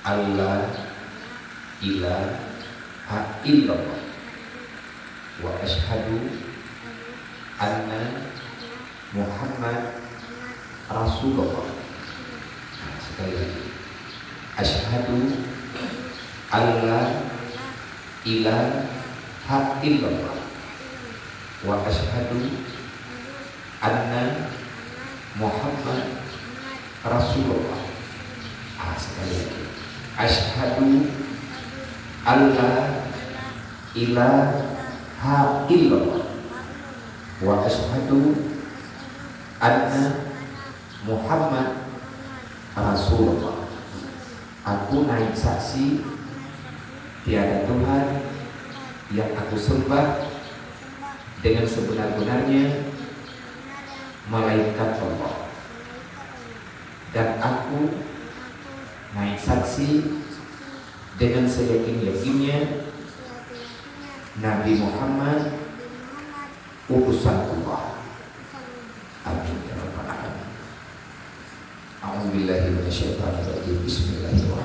alla ilaha illallah wa asyhadu anna Muhammad Rasulullah. Nah, sekali lagi, asyhadu alla ilaha illallah wa asyhadu anna Muhammad Rasulullah. Sekali lagi, asyhadu alla ilaha illallah wa asyhadu anna Muhammad Rasulullah. Aku naik saksi tiada Tuhan yang aku sembah dengan sebenar-benarnya malaikat Allah, dan aku naik saksi dengan seyakin-yakinnya Nabi Muhammad utusan Allah. Amin ya rabbal alamin. A'udzubillahi minasyaitonir rajim. Bismillahirrahmanirrahim.